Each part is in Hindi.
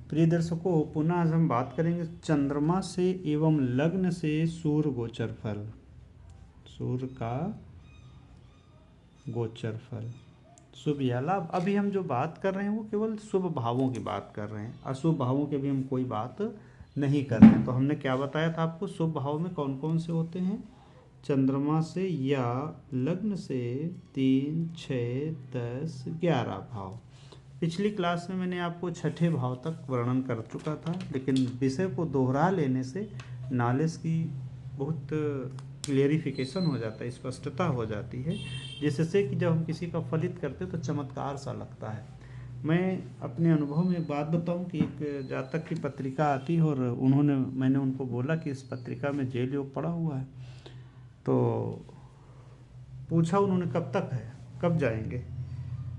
प्रिय दर्शकों, पुनः आज हम बात करेंगे चंद्रमा से एवं लग्न से सूर्य गोचर फल। सूर्य का गोचर फल, शुभ या लाभ। अभी हम जो बात कर रहे हैं वो केवल शुभ भावों की बात कर रहे हैं, अशुभ भावों की भी हम कोई बात नहीं कर रहे हैं। तो हमने क्या बताया था आपको, शुभ भाव में कौन कौन से होते हैं? चंद्रमा से या लग्न से 3, 6, 10, 11 भाव। पिछली क्लास में मैंने आपको छठे भाव तक वर्णन कर चुका था, लेकिन विषय को दोहरा लेने से नॉलेज की बहुत क्लियरिफिकेशन हो जाता है, स्पष्टता हो जाती है, जिससे कि जब हम किसी का फलित करते तो चमत्कार सा लगता है। मैं अपने अनुभव में एक बात बताऊं कि एक जातक की पत्रिका आती है और मैंने उनको बोला कि इस पत्रिका में जेल योग पड़ा हुआ है। तो पूछा उन्होंने कब तक है, कब जाएंगे?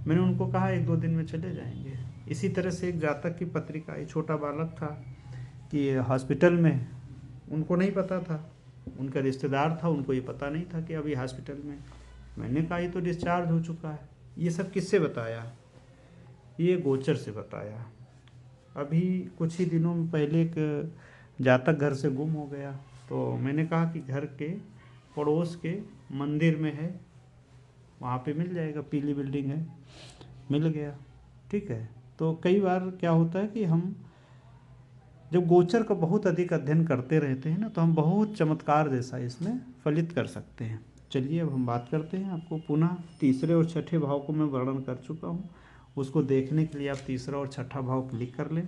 मैंने उनको कहा 1-2 दिन में चले जाएंगे। इसी तरह से एक जातक की पत्रिका आई, छोटा बालक था कि हॉस्पिटल में, उनको नहीं पता था, उनका रिश्तेदार था, उनको ये पता नहीं था कि अभी हॉस्पिटल में। मैंने कहा ये तो डिस्चार्ज हो चुका है। ये सब किससे बताया? ये गोचर से बताया। अभी कुछ ही दिनों में पहले एक जातक घर से गुम हो गया, तो मैंने कहा कि घर के पड़ोस के मंदिर में है, वहाँ पे मिल जाएगा, पीली बिल्डिंग है। मिल गया, ठीक है। तो कई बार क्या होता है कि हम जब गोचर का बहुत अधिक अध्ययन करते रहते हैं ना, तो हम बहुत चमत्कार जैसा इसमें फलित कर सकते हैं। चलिए अब हम बात करते हैं। आपको पुनः तीसरे और छठे भाव को मैं वर्णन कर चुका हूँ, उसको देखने के लिए आप तीसरा और छठा भाव क्लिक कर लें।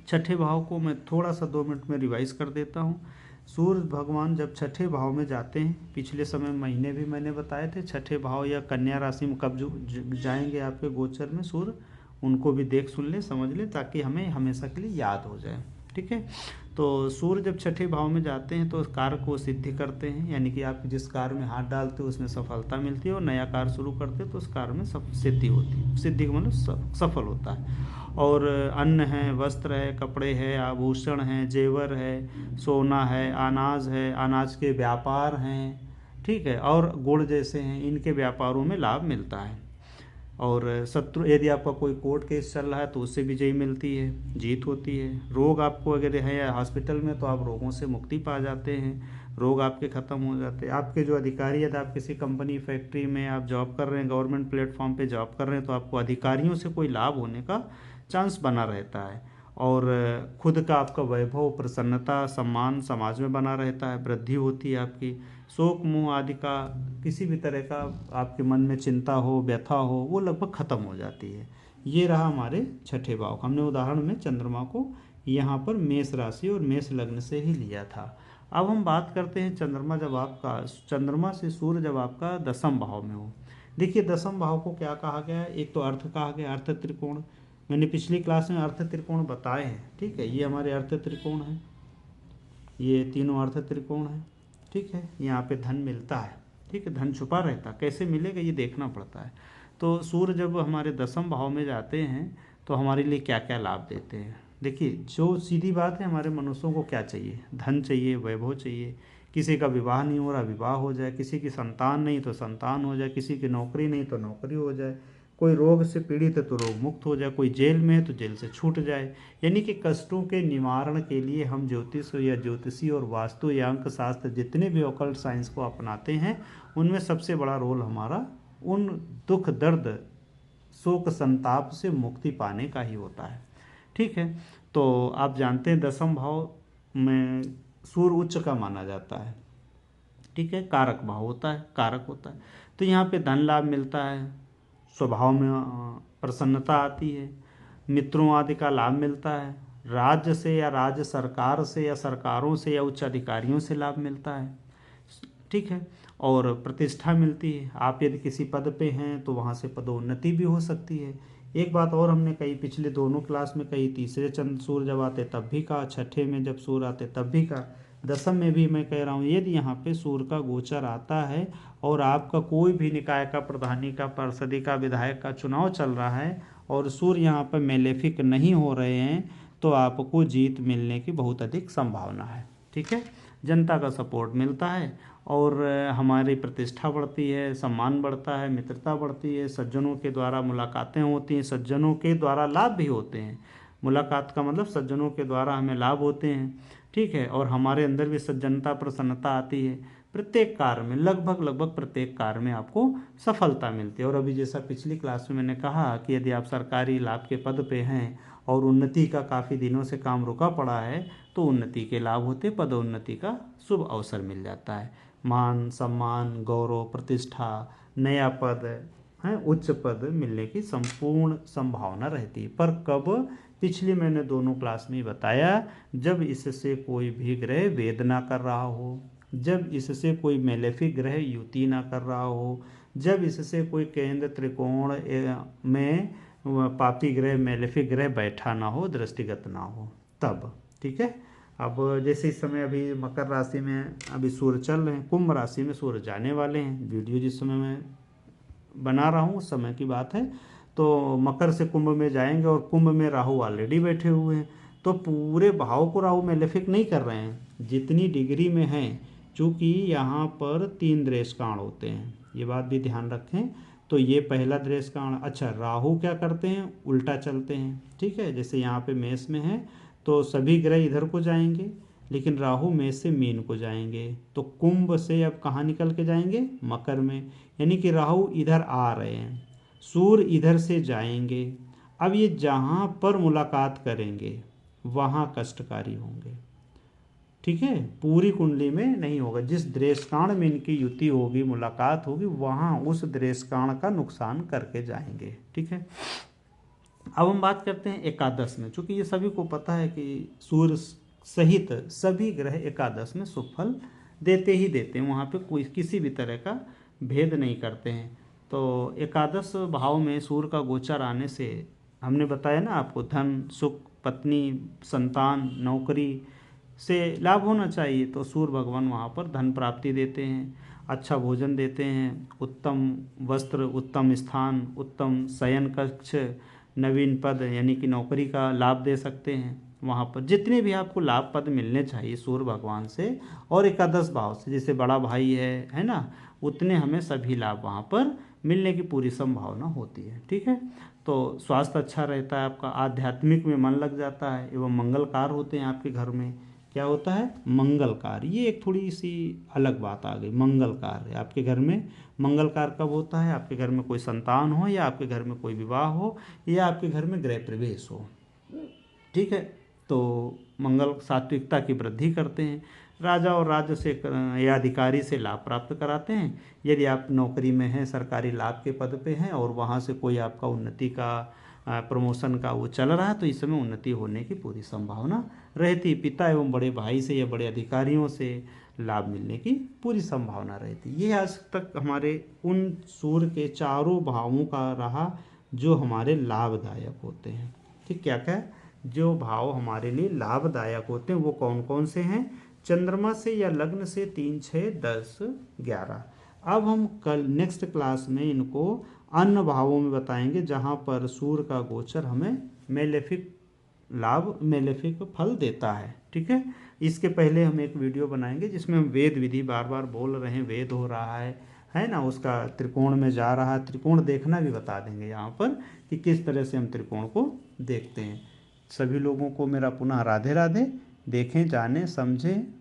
छठे भाव को मैं थोड़ा सा 2 मिनट में रिवाइज कर देता हूँ। सूर्य भगवान जब छठे भाव में जाते हैं, पिछले समय महीने भी मैंने बताए थे, छठे भाव या कन्या राशि में कब जो जाएंगे आपके गोचर में सूर्य, उनको भी देख सुन ले, समझ ले, ताकि हमें हमेशा के लिए याद हो जाए, ठीक है। तो सूर्य जब छठे भाव में जाते हैं तो उस कार्य को सिद्धि करते हैं, यानी कि आप जिस कार्य में हाथ डालते हो उसमें सफलता मिलती है, और नया कार्य शुरू करते हो तो उस कार्य में सिद्धि होती है। सिद्धि का मतलब सफल होता है। और अन्न है, वस्त्र है, कपड़े है, आभूषण है, जेवर है, सोना है, अनाज के व्यापार हैं, ठीक है, और गुड़ जैसे हैं, इनके व्यापारों में लाभ मिलता है। और शत्रु, यदि आपका कोई कोर्ट केस चल रहा है तो उससे विजयी मिलती है, जीत होती है। रोग आपको अगर है हॉस्पिटल में तो आप रोगों से मुक्ति पा जाते हैं, रोग आपके ख़त्म हो जाते हैं। आपके जो अधिकारी, यदि आप किसी कंपनी फैक्ट्री में आप जॉब कर रहे हैं, गवर्नमेंट प्लेटफॉर्म पे जॉब कर रहे हैं, तो आपको अधिकारियों से कोई लाभ होने का चांस बना रहता है। और खुद का आपका वैभव, प्रसन्नता, सम्मान समाज में बना रहता है, वृद्धि होती है आपकी। शोक मोह आदि का, किसी भी तरह का आपके मन में चिंता हो, व्यथा हो, वो लगभग ख़त्म हो जाती है। ये रहा हमारे छठे भाव। हमने उदाहरण में चंद्रमा को यहाँ पर मेष राशि और मेष लग्न से ही लिया था। अब हम बात करते हैं चंद्रमा से सूर्य जब आपका 10वें भाव में हो। देखिए 10वें भाव को क्या कहा गया है? एक तो अर्थ कहा गया, अर्थ त्रिकोण। मैंने पिछली क्लास में अर्थ त्रिकोण बताए हैं, ठीक है। ये हमारे अर्थ त्रिकोण है, ये तीनों अर्थ त्रिकोण है, ठीक है। यहाँ पे धन मिलता है, ठीक है, धन छुपा रहता, कैसे मिलेगा ये देखना पड़ता है। तो सूर्य जब हमारे 10वें भाव में जाते हैं तो हमारे लिए क्या क्या लाभ देते हैं? देखिए, जो सीधी बात है, हमारे मनुष्यों को क्या चाहिए? धन चाहिए, वैभव चाहिए। किसी का विवाह नहीं हो रहा, विवाह हो जाए, किसी की संतान नहीं तो संतान हो जाए, किसी की नौकरी नहीं तो नौकरी हो जाए, कोई रोग से पीड़ित है तो रोग मुक्त हो जाए, कोई जेल में है तो जेल से छूट जाए। यानी कि कष्टों के निवारण के लिए हम ज्योतिष या ज्योतिषी और वास्तु या अंक शास्त्र, जितने भी ऑकल्ट साइंस को अपनाते हैं, उनमें सबसे बड़ा रोल हमारा उन दुख, दर्द, शोक, संताप से मुक्ति पाने का ही होता है, ठीक है। तो आप जानते हैं 10वें भाव में सूर्य उच्च का माना जाता है, ठीक है, कारक भाव होता है, कारक होता है। तो यहाँ पे धन लाभ मिलता है, स्वभाव में प्रसन्नता आती है, मित्रों आदि का लाभ मिलता है, राज्य से या राज्य सरकार से या सरकारों से या उच्च अधिकारियों से लाभ मिलता है, ठीक है। और प्रतिष्ठा मिलती है। आप यदि किसी पद पे हैं तो वहाँ से पदोन्नति भी हो सकती है। एक बात और हमने कही, पिछले दोनों क्लास में कही, तीसरे चंद्र सूर्य जब आते तब भी कहा, छठे में जब सूर्य आते तब भी कहा, 10वें में भी मैं कह रहा हूँ, यदि यहाँ पे सूर्य का गोचर आता है और आपका कोई भी निकाय का, प्रधानी का, पार्षदी का, विधायक का चुनाव चल रहा है और सूर्य यहाँ पर मेलेफिक नहीं हो रहे हैं, तो आपको जीत मिलने की बहुत अधिक संभावना है, ठीक है। जनता का सपोर्ट मिलता है और हमारी प्रतिष्ठा बढ़ती है, सम्मान बढ़ता है, मित्रता बढ़ती है, सज्जनों के द्वारा मुलाकातें होती हैं, सज्जनों के द्वारा लाभ भी होते हैं। मुलाकात का मतलब सज्जनों के द्वारा हमें लाभ होते हैं, ठीक है, और हमारे अंदर भी सज्जनता प्रसन्नता आती है। प्रत्येक कार्य में लगभग प्रत्येक कार्य में आपको सफलता मिलती है। और अभी जैसा पिछली क्लास में मैंने कहा कि यदि आप सरकारी लाभ के पद पे हैं और उन्नति का काफ़ी दिनों से काम रुका पड़ा है तो उन्नति के लाभ होते, पदोन्नति का शुभ अवसर मिल जाता है। मान सम्मान गौरव प्रतिष्ठा नया पद है उच्च पद मिलने की संपूर्ण संभावना रहती है। पर कब? पिछली मैंने दोनों क्लास में बताया, जब इससे कोई भी ग्रह वेद ना कर रहा हो, जब इससे कोई मेलेफिक ग्रह युति ना कर रहा हो, जब इससे कोई केंद्र त्रिकोण में पापी ग्रह मेलेफिक ग्रह बैठा ना हो, दृष्टिगत ना हो, तब। ठीक है। अब जैसे इस समय अभी मकर राशि में अभी सूर्य चल रहे हैं, कुंभ राशि में सूर्य जाने वाले हैं। वीडियो जिस समय मैं बना रहा हूँ उस समय की बात है। तो मकर से कुंभ में जाएंगे और कुंभ में राहु ऑलरेडी बैठे हुए हैं, तो पूरे भाव को राहु मेलेफिक नहीं कर रहे हैं, जितनी डिग्री में हैं। चूँकि यहाँ पर 3 दृष्टांत होते हैं, ये बात भी ध्यान रखें। तो ये पहला दृष्टांत। अच्छा, राहु क्या करते हैं? उल्टा चलते हैं। ठीक है, जैसे यहाँ पे मेष में है तो सभी ग्रह इधर को जाएंगे, लेकिन राहु मेष से मीन को जाएंगे। तो कुंभ से अब कहाँ निकल के जाएंगे? मकर में। यानी कि राहु इधर आ रहे हैं, सूर्य इधर से जाएंगे। अब ये जहाँ पर मुलाकात करेंगे वहाँ कष्टकारी होंगे। ठीक है, पूरी कुंडली में नहीं होगा। जिस दृष्टांत में इनकी युति होगी, मुलाकात होगी, वहाँ उस दृष्टांत का नुकसान करके जाएंगे। ठीक है। अब हम बात करते हैं एकादश में। चूँकि ये सभी को पता है कि सूर्य सहित सभी ग्रह एकादश में शुभ फल देते ही देते हैं, वहाँ पे कोई किसी भी तरह का भेद नहीं करते हैं। तो एकादश भाव में सूर्य का गोचर आने से हमने बताया ना आपको, धन सुख पत्नी संतान नौकरी से लाभ होना चाहिए। तो सूर्य भगवान वहाँ पर धन प्राप्ति देते हैं, अच्छा भोजन देते हैं, उत्तम वस्त्र, उत्तम स्थान, उत्तम शयन कक्ष, नवीन पद यानी कि नौकरी का लाभ दे सकते हैं। वहाँ पर जितने भी आपको लाभ पद मिलने चाहिए सूर्य भगवान से और एकादश भाव से, जैसे बड़ा भाई है ना, उतने हमें सभी लाभ वहाँ पर मिलने की पूरी संभावना होती है। ठीक है। तो स्वास्थ्य अच्छा रहता है आपका, आध्यात्मिक में मन लग जाता है, एवं मंगलकार होते हैं आपके घर में। क्या होता है? मंगलकार। ये एक थोड़ी सी अलग बात आ गई, मंगलकार है आपके घर में। मंगलकार कब होता है? आपके घर में कोई संतान हो, या आपके घर में कोई विवाह हो, या आपके घर में गृह प्रवेश हो। ठीक है। तो मंगल सात्विकता की वृद्धि करते हैं, राजा और राज्य से या अधिकारी से लाभ प्राप्त कराते हैं। यदि आप नौकरी में हैं, सरकारी लाभ के पद पे हैं और वहाँ से कोई आपका उन्नति का प्रमोशन का वो चल रहा है, तो इस समय उन्नति होने की पूरी संभावना रहती। पिता एवं बड़े भाई से या बड़े अधिकारियों से लाभ मिलने की पूरी संभावना रहती। ये आज तक हमारे उन सूर्य के चारों भावों का रहा जो हमारे लाभदायक होते हैं। ठीक, क्या क्या जो भाव हमारे लिए लाभदायक होते हैं वो कौन कौन से हैं? चंद्रमा से या लग्न से 3, 6, 10, 11। अब हम कल नेक्स्ट क्लास में इनको अन्य भावों में बताएंगे, जहाँ पर सूर्य का गोचर हमें मेलेफिक लाभ मेलेफिक फल देता है। ठीक है। इसके पहले हम एक वीडियो बनाएंगे जिसमें हम वेद विधि बार बार बोल रहे हैं, वेद हो रहा है ना, उसका त्रिकोण में जा रहा है, त्रिकोण देखना भी बता देंगे यहाँ पर कि किस तरह से हम त्रिकोण को देखते हैं। सभी लोगों को मेरा पुनः राधे राधे। देखें, जानें, समझें